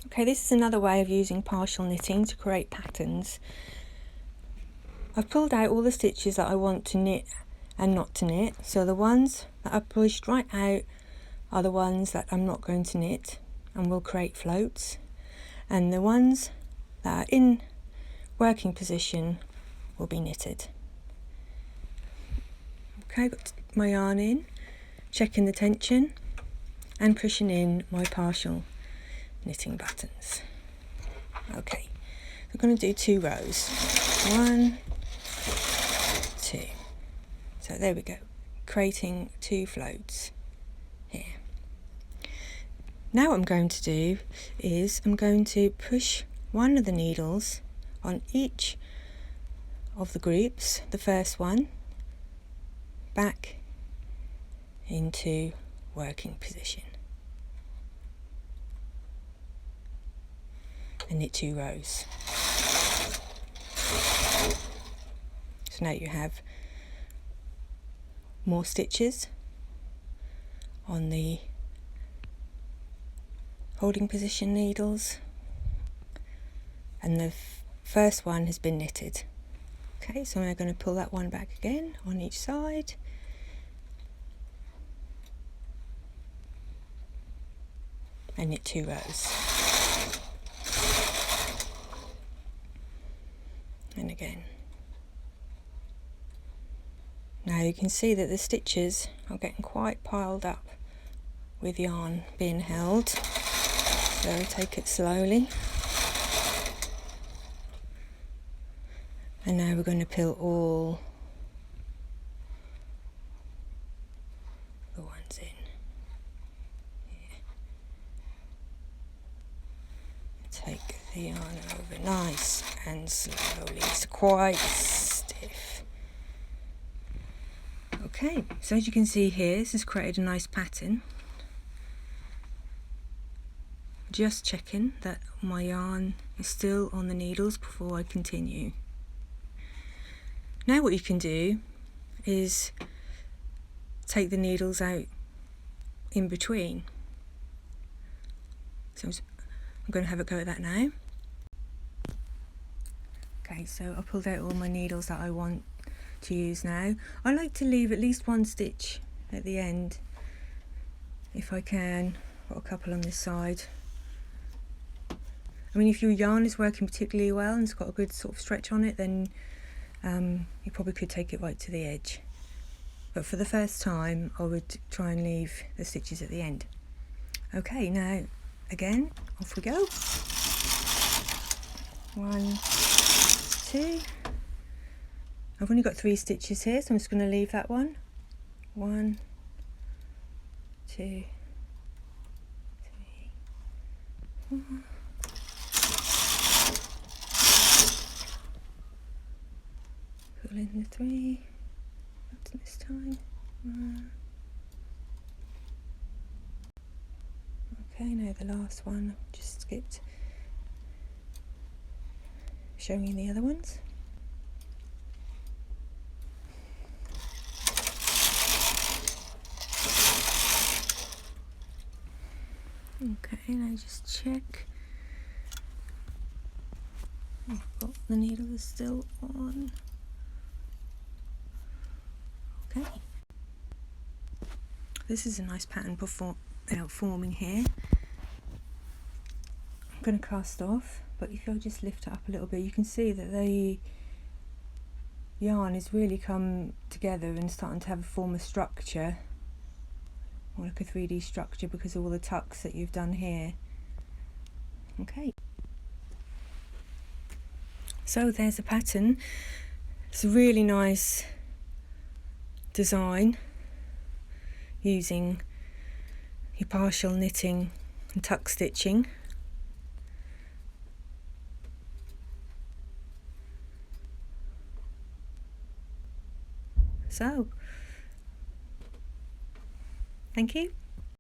Okay, this is another way of using partial knitting to create patterns. I've pulled out all the stitches that I want to knit and not to knit, so the ones that are pushed right out are the ones that I'm not going to knit and will create floats, and the ones that are in working position will be knitted. Okay, got my yarn in, checking the tension and pushing in my partial knitting buttons. Okay, we're going to do 2 rows. 1, 2. So there we go, creating 2 floats here. Now what I'm going to do is I'm going to push one of the needles on each of the groups, the first one, back into working position and knit 2 rows. So now you have more stitches on the holding position needles, and the first one has been knitted. Okay, so we're going to pull that one back again on each side. And knit 2 rows. And again. Now you can see that the stitches are getting quite piled up with yarn being held. So take it slowly. And now we're going to pull all the ones in. Take the yarn over nice and slowly. It's quite stiff. Okay, so as you can see here, this has created a nice pattern. Just checking that my yarn is still on the needles before I continue. Now what you can do is take the needles out in between. So I'm going to have a go at that now. Okay, so I pulled out all my needles that I want to use now. I like to leave at least 1 stitch at the end if I can. Got a couple on this side. I mean, if your yarn is working particularly well and it's got a good sort of stretch on it, then you probably could take it right to the edge. But for the first time, I would try and leave the stitches at the end. Okay, now again, off we go. 1, 2. I've only got 3 stitches here, so I'm just going to leave that one. 1, 2, 3, 4. Pull in the 3. Not this time. 1. Okay, now the last one. I've just skipped showing you the other ones. Okay, now just check. I've got the needle is still on. Okay. This is a nice pattern forming here. I'm going to cast off, but if I just lift it up a little bit, you can see that the yarn has really come together and starting to have a form of structure, more like a 3D structure because of all the tucks that you've done here. Okay. So there's a pattern. It's a really nice design using your partial knitting and tuck stitching. So, thank you.